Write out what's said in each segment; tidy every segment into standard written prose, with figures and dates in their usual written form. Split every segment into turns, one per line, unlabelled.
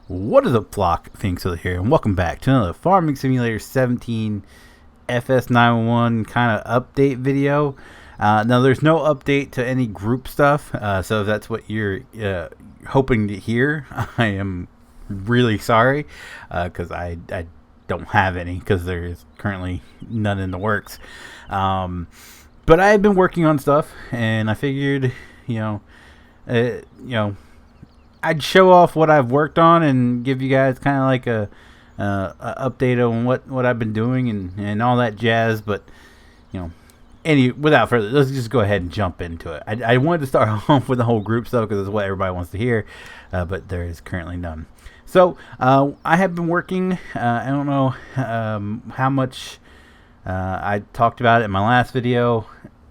What is up, flock? Feenix here, and welcome back to another Farming Simulator 17 FS911 kind of update video. Now, there's no update to any group stuff, so if that's what you're hoping to hear, I am really sorry, because I don't have any, because there is currently none in the works. But I've been working on stuff, and I figured, I'd show off what I've worked on and give you guys kind of like a update on what I've been doing and all that jazz. But without further, let's just go ahead and jump into it. I wanted to start off with the whole group stuff because it's what everybody wants to hear, but there is currently none. So I have been working. I don't know how much I talked about it in my last video,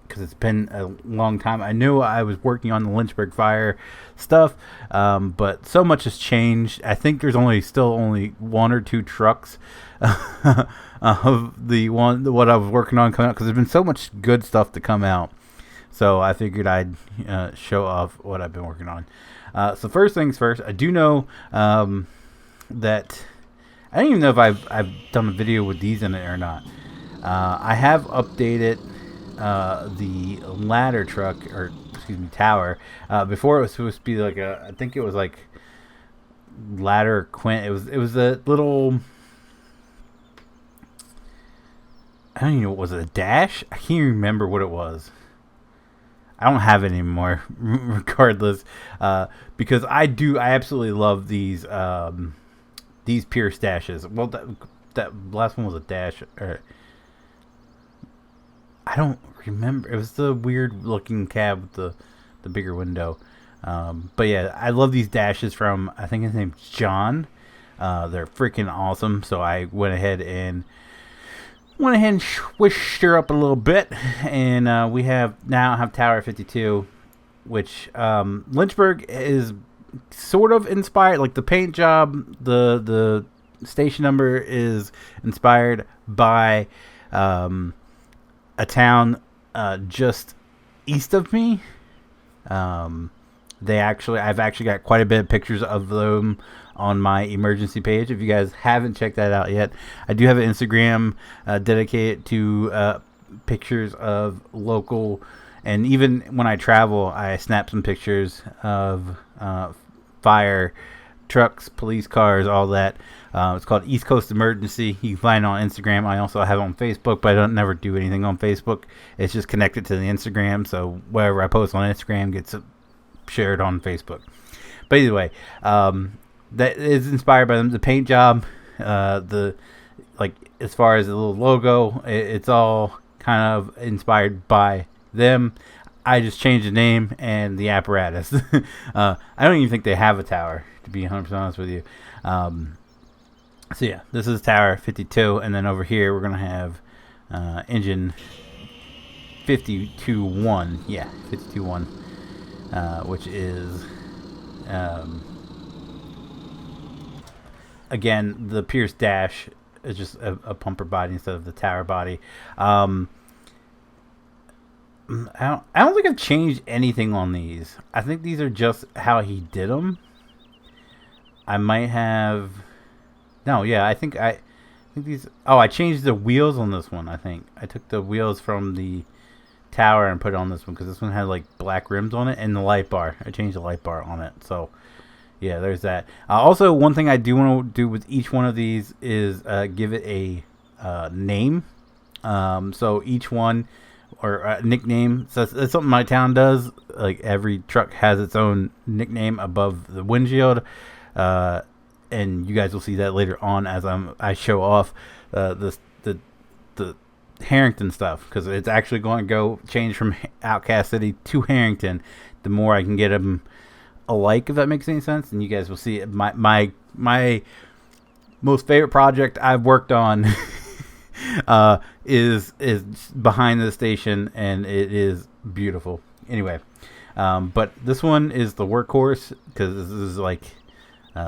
because it's been a long time. I knew I was working on the Lynchburg fire stuff, but so much has changed. I think there's still only one or two trucks of what I was working on coming out, because there's been so much good stuff to come out. So I figured I'd show off what I've been working on. So first things first, I do know that I don't even know if I've done a video with these in it or not. I have updated the ladder truck, or excuse me, tower. Before it was supposed to be like I think it was like ladder quint. It was a little, I don't even know, was it a dash? I can't remember what it was. I don't have it anymore, regardless, because I absolutely love these Pierce dashes. Well, that last one was a dash, or I don't remember. It was the weird looking cab with the bigger window. But yeah, I love these dashes from, I think his name's John. They're freaking awesome. So I went ahead and swished her up a little bit. And we now have Tower 52, which Lynchburg is sort of inspired. Like the paint job, the station number is inspired by a town just east of me. I've actually got quite a bit of pictures of them on my emergency page. If you guys haven't checked that out yet, I do have an Instagram dedicated to pictures of local, and even when I travel, I snap some pictures of fire trucks, police cars, all that. It's called East Coast Emergency. You can find it on Instagram. I also have it on Facebook, but I don't never do anything on Facebook. It's just connected to the Instagram, so whatever I post on Instagram gets shared on Facebook. But either way, that is inspired by them. The paint job, as far as the little logo, it's all kind of inspired by them. I just changed the name and the apparatus. I don't even think they have a tower, to be 100% honest with you. So yeah, this is Tower 52, and then over here we're gonna have engine 52-1. Yeah, 52-1, which is again, the Pierce dash is just a pumper body instead of the tower body. I don't think I've changed anything on these. I think these are just how he did them. I might have. No, yeah, I think these. Oh, I changed the wheels on this one. I think I took the wheels from the tower and put it on this one, because this one had like black rims on it, and the light bar. I changed the light bar on it. So yeah, there's that. Also, one thing I do want to do with each one of these is give it a name. So each one, or a nickname. So that's something my town does. Like every truck has its own nickname above the windshield. And you guys will see that later on as I show off the Harrington stuff, because it's actually going to go change from Outcast City to Harrington. The more I can get them alike, if that makes any sense, and you guys will see it. My most favorite project I've worked on is behind the station, and it is beautiful. Anyway, but this one is the workhorse, because this is like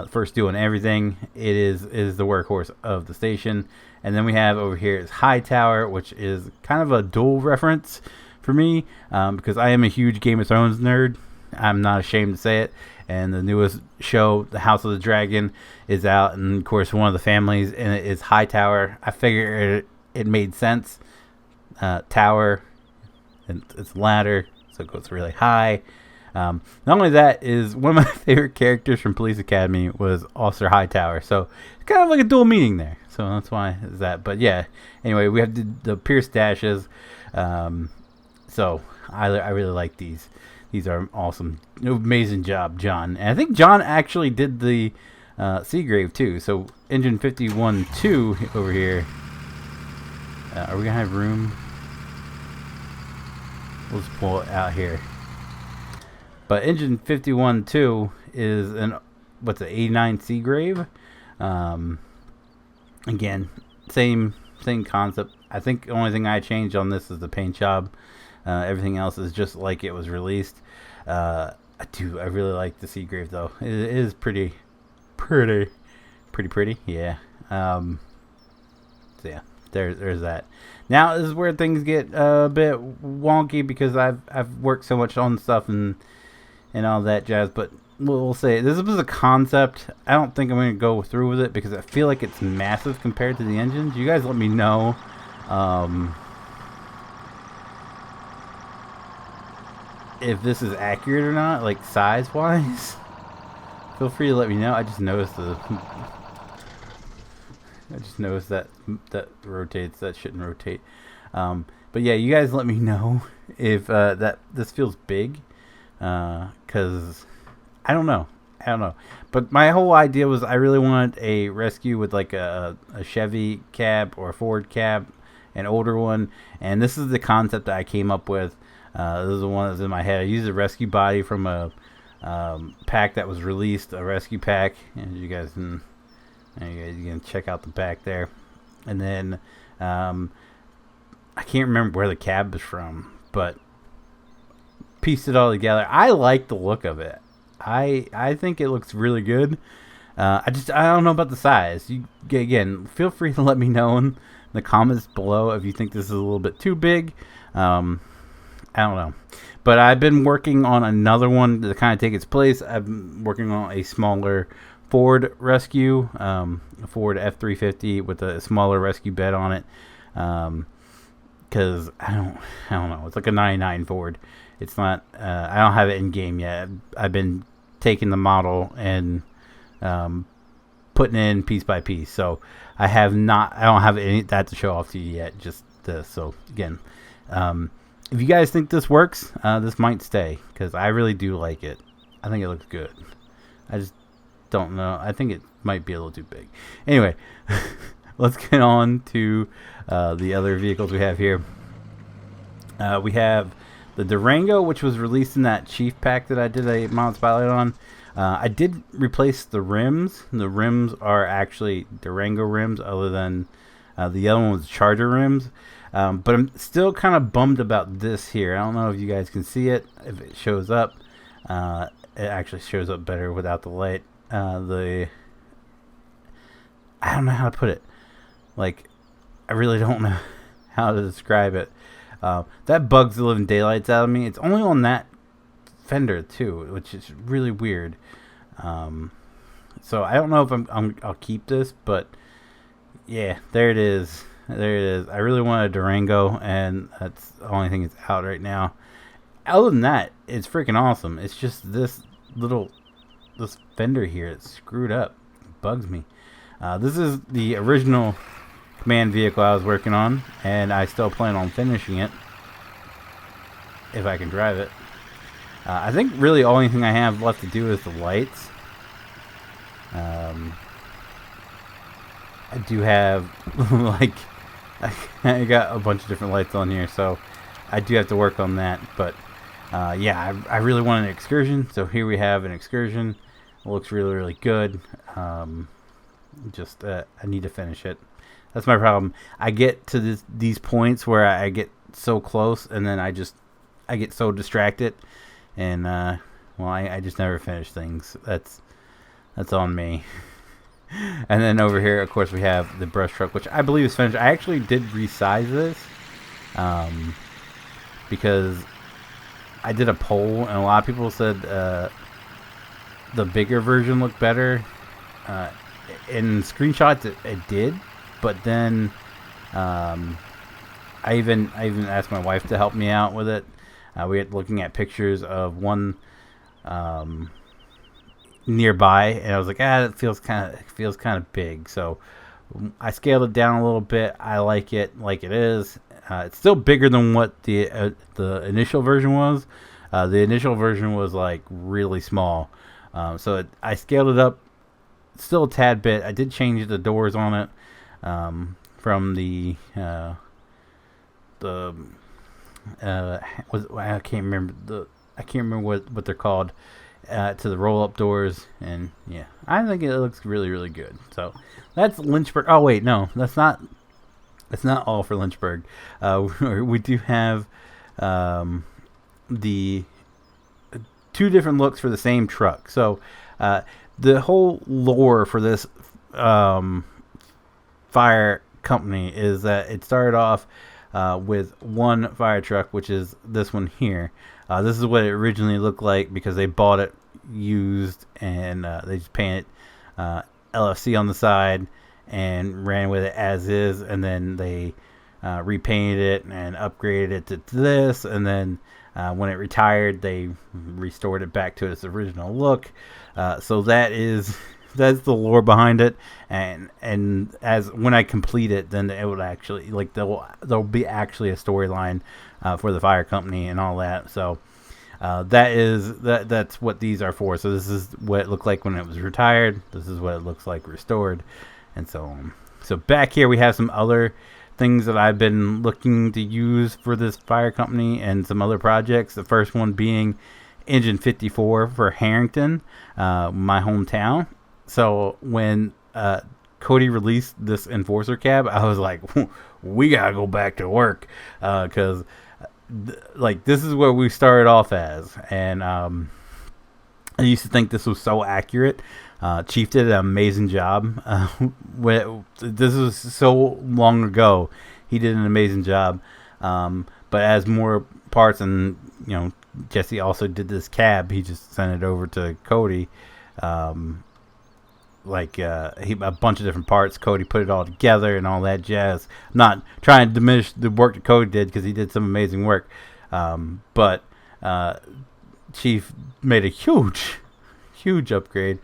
first doing everything. It is the workhorse of the station. And then we have over here is High Tower, which is kind of a dual reference for me, because I am a huge Game of Thrones nerd. I'm not ashamed to say it. And the newest show, The House of the Dragon, is out, and of course one of the families in it is Hightower. I figured it made sense. Tower, and it's ladder, so it goes really high. Not only that, is one of my favorite characters from Police Academy was Officer Hightower, so it's kind of like a dual meaning there. So that's why it's that. But yeah, anyway, we have the Pierce dashes. So I really like these. These are awesome. Amazing job, John. And I think John actually did the Seagrave too. So engine 51-2 over here. Are we gonna have room? We'll just pull it out here. But engine 51-2 is an what's it, 89 Seagrave. Again, same concept. I think the only thing I changed on this is the paint job. Everything else is just like it was released. I really like the Seagrave though. It is pretty. Yeah. So yeah, there's that. Now this is where things get a bit wonky because I've worked so much on stuff and all that jazz. But we'll say this was a concept. I don't think I'm going to go through with it because I feel like it's massive compared to the engines. You guys let me know. If this is accurate or not, like size wise. Feel free to let me know. I just noticed that rotates. That shouldn't rotate. But yeah, you guys let me know if that this feels big, because I don't know. But my whole idea was I really wanted a rescue with like a Chevy cab or a Ford cab, an older one, and this is the concept that I came up with. This is the one that's in my head. I used a rescue body from a pack that was released, a rescue pack, and you guys can check out the back there. And then I can't remember where the cab is from, but pieced it all together. I like the look of it. I think it looks really good. I don't know about the size. Again, feel free to let me know in the comments below if you think this is a little bit too big. I don't know. But I've been working on another one to kind of take its place. I've been working on a smaller Ford rescue, a Ford F350 with a smaller rescue bed on it. Because I don't know. It's like a 99 Ford. It's not. I don't have it in game yet. I've been taking the model and putting it in piece by piece. So I don't have any that to show off to you yet. Just this. So again. If you guys think this works, this might stay because I really do like it. I think it looks good. I just don't know. I think it might be a little too big. Anyway, let's get on to the other vehicles we have here. We have the Durango, which was released in that Chief pack that I did a mod spotlight on. I did replace the rims. The rims are actually Durango rims, other than the other one was Charger rims. But I'm still kind of bummed about this here. I don't know if you guys can see it. If it shows up, it actually shows up better without the light. I don't know how to put it. Like, I really don't know how to describe it. That bugs the living daylights out of me. It's only on that fender too, which is really weird. So I don't know if I'll keep this, but yeah, there it is. There it is. I really want a Durango, and that's the only thing that's out right now. Other than that, it's freaking awesome. It's just this fender here. It's screwed up. It bugs me. This is the original command vehicle I was working on, and I still plan on finishing it if I can drive it. I think really the only thing I have left to do is the lights. I do have like I got a bunch of different lights on here, so I do have to work on that. But yeah, I really want an excursion, so here we have an excursion. It looks really good. I need to finish it. That's my problem. I get to these points where I get so close, and then I get so distracted, and well, I just never finish things. That's on me. And then over here, of course, we have the brush truck, which I believe is finished. I actually did resize this because I did a poll, and a lot of people said the bigger version looked better. In screenshots, it did, but then I even asked my wife to help me out with it. We had looking at pictures of one nearby, and I was like, it feels kind of big. So I scaled it down a little bit. I like it is. It's still bigger than what the initial version was. The initial version was like really small, so I scaled it up still a tad bit. I did change the doors on it from the I can't remember what they're called, to the roll-up doors, and yeah, I think it looks really, really good. So that's Lynchburg. Oh wait, no, that's not all for Lynchburg. We do have the two different looks for the same truck. So the whole lore for this fire company is that it started off with one fire truck, which is this one here. This is what it originally looked like because they bought it used, and they just painted LFC on the side and ran with it as is, and then they repainted it and upgraded it to this, and then when it retired, they restored it back to its original look. So that's the lore behind it, and as when I complete it, then it would actually, like, there'll be actually a storyline for the fire company and all that. So that's what these are for. So this is what it looked like when it was retired. This is what it looks like restored, and so on. So back here we have some other things that I've been looking to use for this fire company and some other projects. The first one being Engine 54 for Harrington, my hometown. So when Cody released this Enforcer cab, I was like, we gotta go back to work, because like, this is where we started off as, and I used to think this was so accurate. Chief did an amazing job. This was so long ago. He did an amazing job. But as more parts, and Jesse also did this cab, he just sent it over to Cody. A bunch of different parts. Cody put it all together and all that jazz. I'm not trying to diminish the work that Cody did, because he did some amazing work. But Chief made a huge upgrade.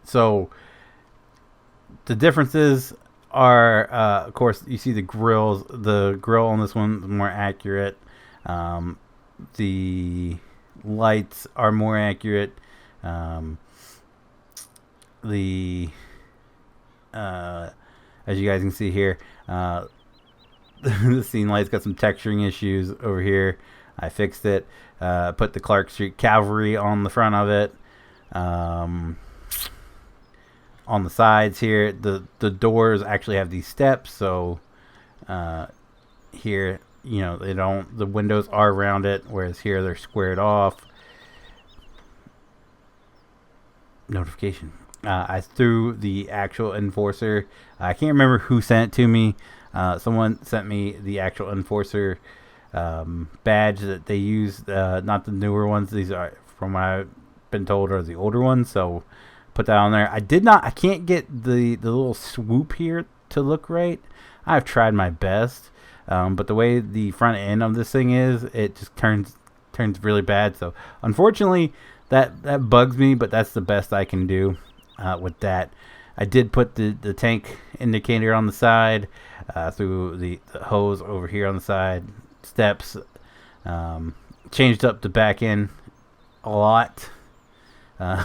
So the differences are, of course, you see the grills. The grill on this one is more accurate. The lights are more accurate. As you guys can see here, the scene light's got some texturing issues over here. I fixed it. Put the Clark Street Cavalry on the front of it. On the sides here, the doors actually have these steps, so here, they don't. The windows are around it, whereas here they're squared off. Notification. I threw the actual Enforcer. I can't remember who sent it to me. Someone sent me the actual Enforcer badge that they use. Not the newer ones. These are, from what I've been told, are the older ones. So put that on there. I can't get the little swoop here to look right. I've tried my best, but the way the front end of this thing is, it just turns really bad. So unfortunately, that bugs me, but that's the best I can do with that. I did put the tank indicator on the side, through the hose over here on the side, steps, changed up the back end a lot. A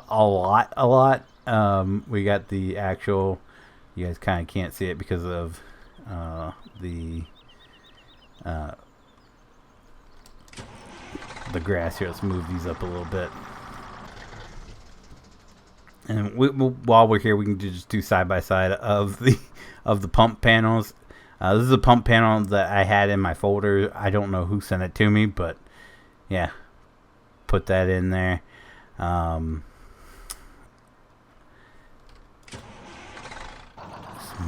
lot. We got the actual, you guys kind of can't see it because of the grass here. Let's move these up a little bit. And while we're here, we can just do side by side of the pump panels. This is a pump panel that I had in my folder. I don't know who sent it to me, but yeah, put that in there. Let's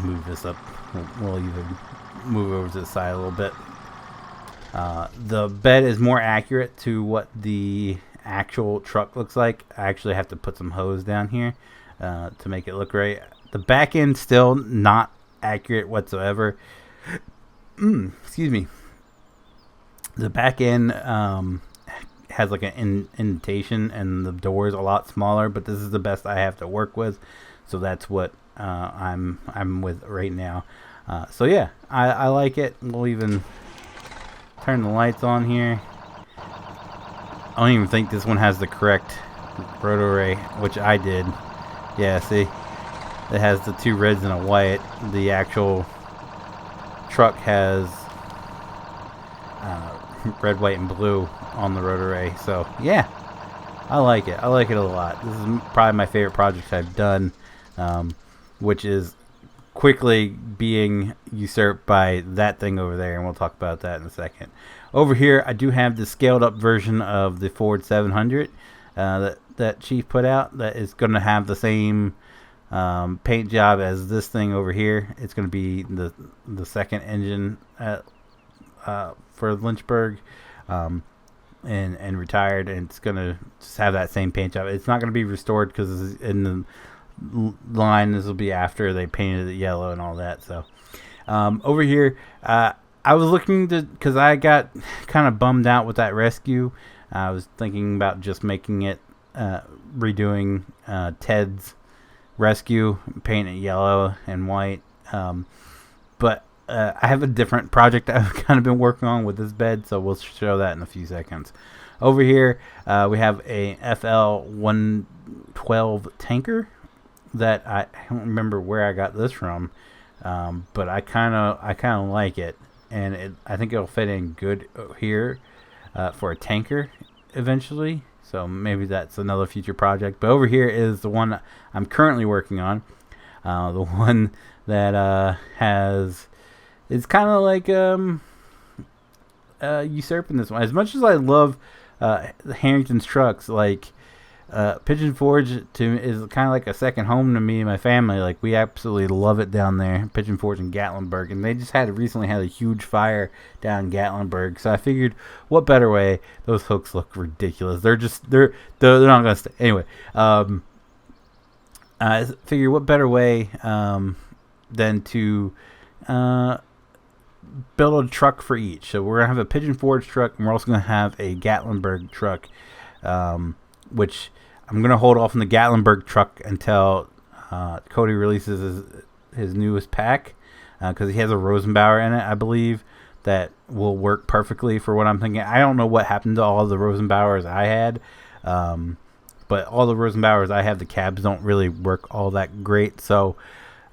move this up. We'll even move over to the side a little bit. The bed is more accurate to what the actual truck looks like. I actually have to put some hose down here to make it look right. The back end still not accurate whatsoever. Excuse me. The back end has like an indentation, and the door is a lot smaller, but this is the best I have to work with, so that's what I'm with right now. So yeah, I like it. We'll even turn the lights on here. I don't even think this one has the correct rotor array, which I did. Yeah, see, it has the two reds and a white. The actual truck has red, white, and blue on the rotor array. So yeah, I like it. I like it a lot. This is probably my favorite project I've done, which is quickly being usurped by that thing over there, and we'll talk about that in a second. Over here, I do have the scaled up version of the Ford 700 that Chief put out. That is going to have the same paint job as this thing over here. It's going to be the second engine for Lynchburg, and retired, and it's going to just have that same paint job. It's not going to be restored because in the line, this will be after they painted it yellow and all that. So over here, I was looking to, because I got kind of bummed out with that rescue. I was thinking about just making it redoing Ted's rescue, paint it yellow and white, but I have a different project I've kind of been working on with this bed, so we'll show that in a few seconds. Over here, we have a FL112 tanker that I don't remember where I got this from, but I kind of like it, and I think it'll fit in good here for a tanker eventually. So maybe that's another future project. But over here is the one I'm currently working on, the one that it's kind of like usurping this one. As much as I love Harrington's trucks, like Pigeon Forge is kind of like a second home to me and my family. Like, we absolutely love it down there, Pigeon Forge in Gatlinburg, and they just recently had a huge fire down in Gatlinburg. So I figured, what better way? Those hooks look ridiculous. They're not gonna stay anyway. I figured, what better way than to build a truck for each. So we're gonna have a Pigeon Forge truck, and we're also gonna have a Gatlinburg truck, which I'm going to hold off on the Gatlinburg truck until Cody releases his newest pack, because he has a Rosenbauer in it, I believe, that will work perfectly for what I'm thinking. I don't know what happened to all the Rosenbauers I had, but all the Rosenbauers I have, the cabs don't really work all that great, so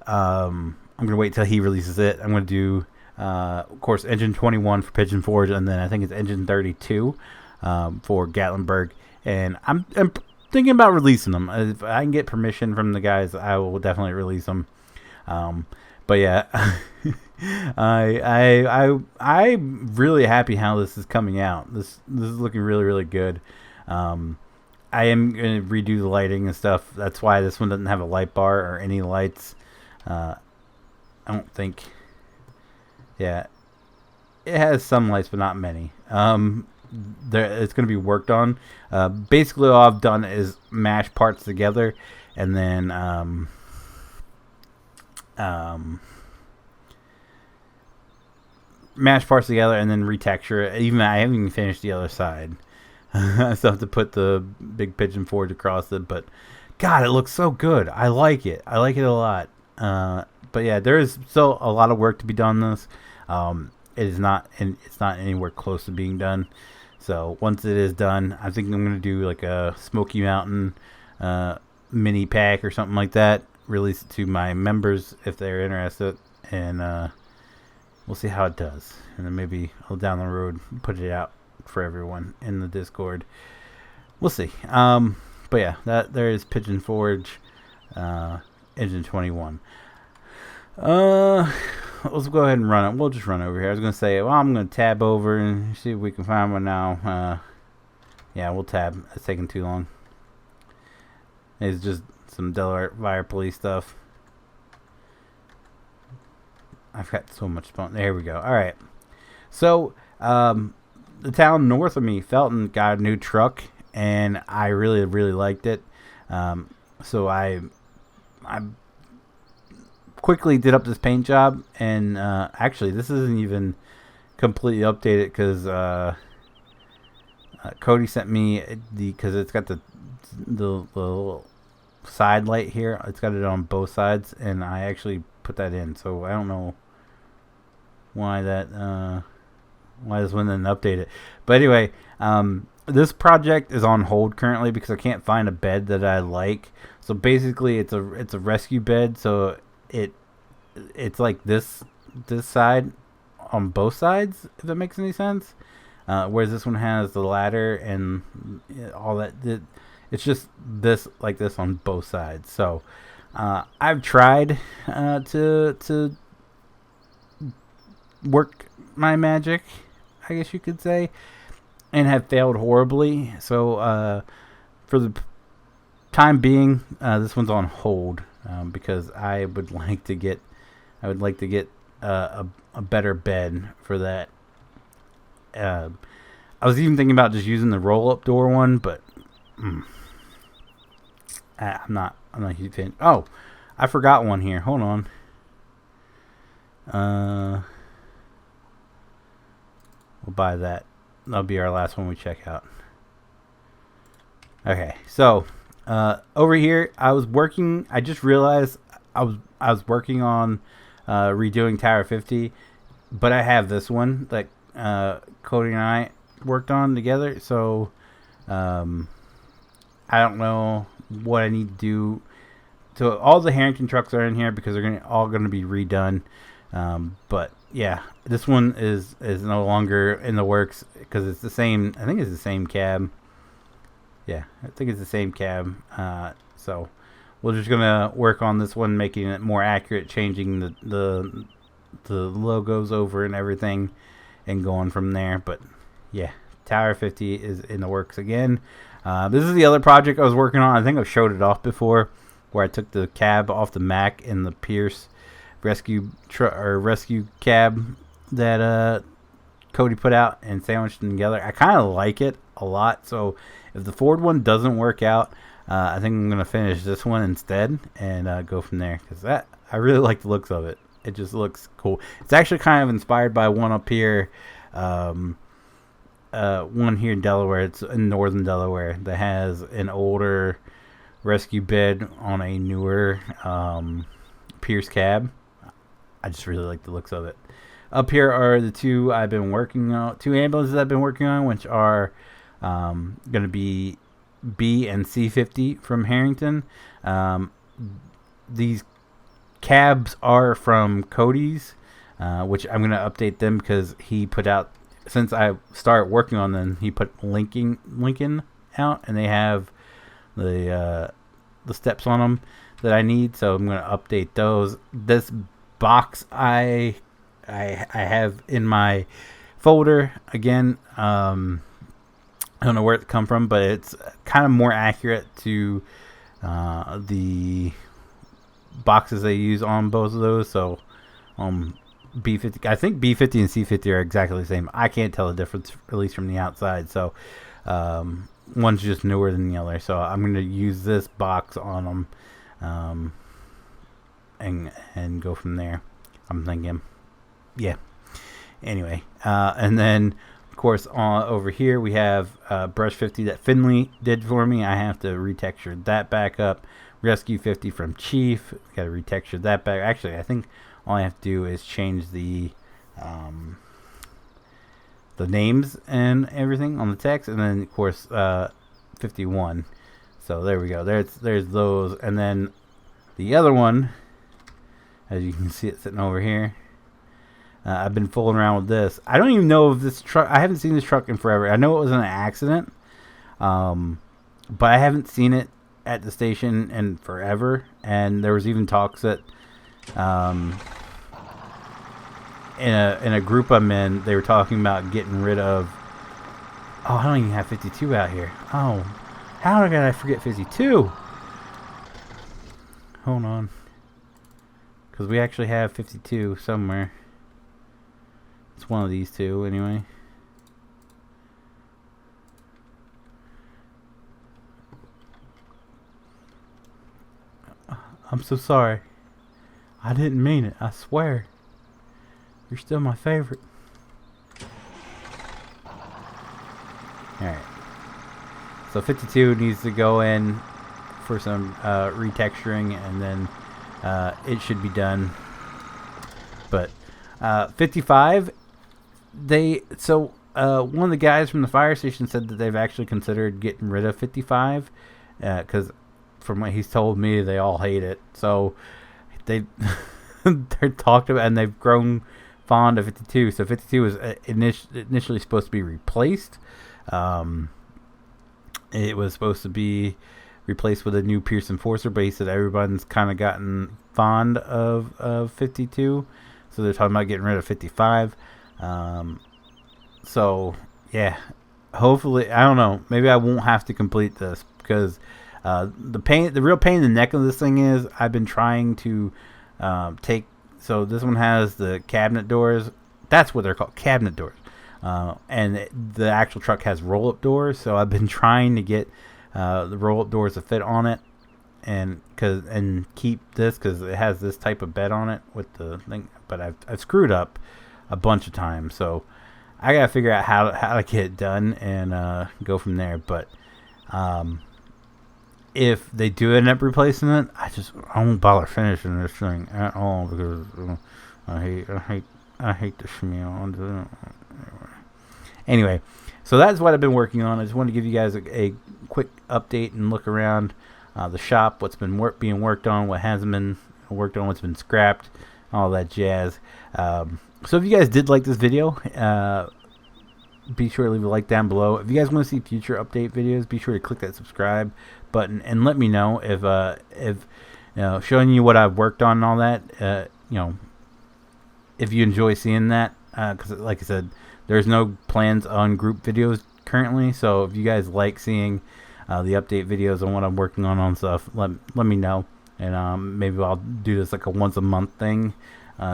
I'm going to wait till he releases it. I'm going to do, of course, engine 21 for Pigeon Forge, and then I think it's engine 32 for Gatlinburg. And I'm thinking about releasing them. If I can get permission from the guys, I will definitely release them. But yeah, I'm really happy how this is coming out. This is looking really, really good. I am going to redo the lighting and stuff. That's why this one doesn't have a light bar or any lights. I don't think. Yeah, it has some lights, but not many. It's going to be worked on. Basically, all I've done is mash parts together, and then mash parts together, and then retexture it. I haven't even finished the other side. I still have to put the big Pigeon Forge across it, but God, it looks so good. I like it. I like it a lot. But yeah, there is still a lot of work to be done on this. It's not anywhere close to being done. So once it is done, I think I'm going to do like a Smoky Mountain mini pack or something like that. Release it to my members if they're interested, and we'll see how it does. And then maybe I'll down the road put it out for everyone in the Discord. We'll see. But yeah, there is Pigeon Forge engine 21. Let's go ahead and run it. We'll just run over here. I was going to say, well, I'm going to tab over and see if we can find one now. Yeah, we'll tab. It's taking too long. It's just some Delaware Fire Police stuff. I've got so much fun. There we go. All right. So, The town north of me, Felton, got a new truck, and I really, really liked it. So I quickly did up this paint job, and actually, this isn't even completely updated because Cody sent me because it's got the little side light here. It's got it on both sides, and I actually put that in. So I don't know why this one didn't update it. But anyway, this project is on hold currently because I can't find a bed that I like. So basically, it's a rescue bed. So it's like this side on both sides, if that makes any sense. Whereas this one has the ladder and all that. It's just this like this on both sides. So I've tried to work my magic, I guess you could say, and have failed horribly. So for the time being, this one's on hold because I would like to get a better bed for that. I was even thinking about just using the roll-up door one, but I'm not a huge fan. Oh, I forgot one here. Hold on. We'll buy that. That'll be our last one we check out. Okay, so over here, I just realized I was working on redoing Tower 50, but I have this one that Cody and I worked on together. So I don't know what I need to do. So all the Harrington trucks are in here because they're all going to be redone. But yeah, this one is no longer in the works because it's the same. I think it's the same cab. Yeah, I think it's the same cab. So we're just gonna work on this one, making it more accurate, changing the logos over and everything, and going from there. But yeah, Tower 50 is in the works again. This is the other project I was working on. I think I've showed it off before, where I took the cab off the Mac and the Pierce rescue cab that Cody put out and sandwiched them together. I kind of like it a lot. So if the Ford one doesn't work out, I think I'm gonna finish this one instead and go from there, because I really like the looks of it. It just looks cool. It's actually kind of inspired by one up here, one here in Delaware. It's in northern Delaware that has an older rescue bed on a newer Pierce cab. I just really like the looks of it. Up here are the two ambulances I've been working on, which are going to be B and C50 from Harrington. These cabs are from Cody's, which I'm going to update them because he put out, since I started working on them, he put Lincoln out, and they have the steps on them that I need. So I'm going to update those. This box I have in my folder again. I don't know where it come from, but it's kind of more accurate to the boxes they use on both of those. So B50, I think B50 and C50 are exactly the same. I can't tell the difference, at least from the outside. So one's just newer than the other. So I'm going to use this box on them and go from there. I'm thinking, yeah. Anyway, and then of course over here we have brush 50 that Finley did for me. I have to retexture that back up. Rescue 50 from Chief, got to retexture that back. Actually, I think all I have to do is change the names and everything on the text, and then of course 51. So there we go. There's those, and then the other one, as you can see it sitting over here. I've been fooling around with this. I don't even know if this truck, I haven't seen this truck in forever. I know it was an accident, but I haven't seen it at the station in forever. And there was even talks that in a group I'm in, they were talking about getting rid of, I don't even have 52 out here. Oh, how did I forget 52? Hold on, because we actually have 52 somewhere. It's one of these two, anyway. I'm so sorry. I didn't mean it. I swear. You're still my favorite. Alright. So 52 needs to go in for some retexturing, and then it should be done. But 55, one of the guys from the fire station said that they've actually considered getting rid of 55, because from what he's told me, they all hate it. So they're talked about, and they've grown fond of 52. So 52 was initially supposed to be replaced. It was supposed to be replaced with a new Pearson Forcer, but he said everyone's kind of gotten fond of 52, so they're talking about getting rid of 55. So yeah, hopefully, I don't know, maybe I won't have to complete this, because the real pain in the neck of this thing is I've been trying to so this one has the cabinet doors. That's what they're called, cabinet doors. And the actual truck has roll-up doors, so I've been trying to get the roll-up doors to fit on it, and keep this, because it has this type of bed on it with the thing. But I've screwed up a bunch of times, so I gotta figure out how to get it done and go from there. But if they do end up replacing it, I won't bother finishing this thing at all, because I hate the smell. Anyway, so that's what I've been working on. I just wanted to give you guys a quick update and look around the shop, what's been being worked on, what hasn't been worked on, what's been scrapped, all that jazz. So if you guys did like this video, be sure to leave a like down below. If you guys want to see future update videos, be sure to click that subscribe button and let me know if showing you what I've worked on and all that. If you enjoy seeing that, because like I said, there's no plans on group videos currently, so if you guys like seeing the update videos on what I'm working on stuff, let me know, and maybe I'll do this like a once a month thing,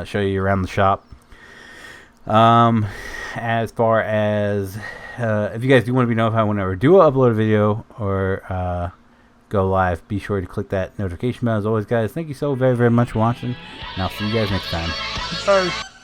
show you around the shop. As far as if you guys do want to be notified whenever I do upload a video or go live, be sure to click that notification bell. As always, guys, thank you so very much for watching, and I'll see you guys next time. Bye.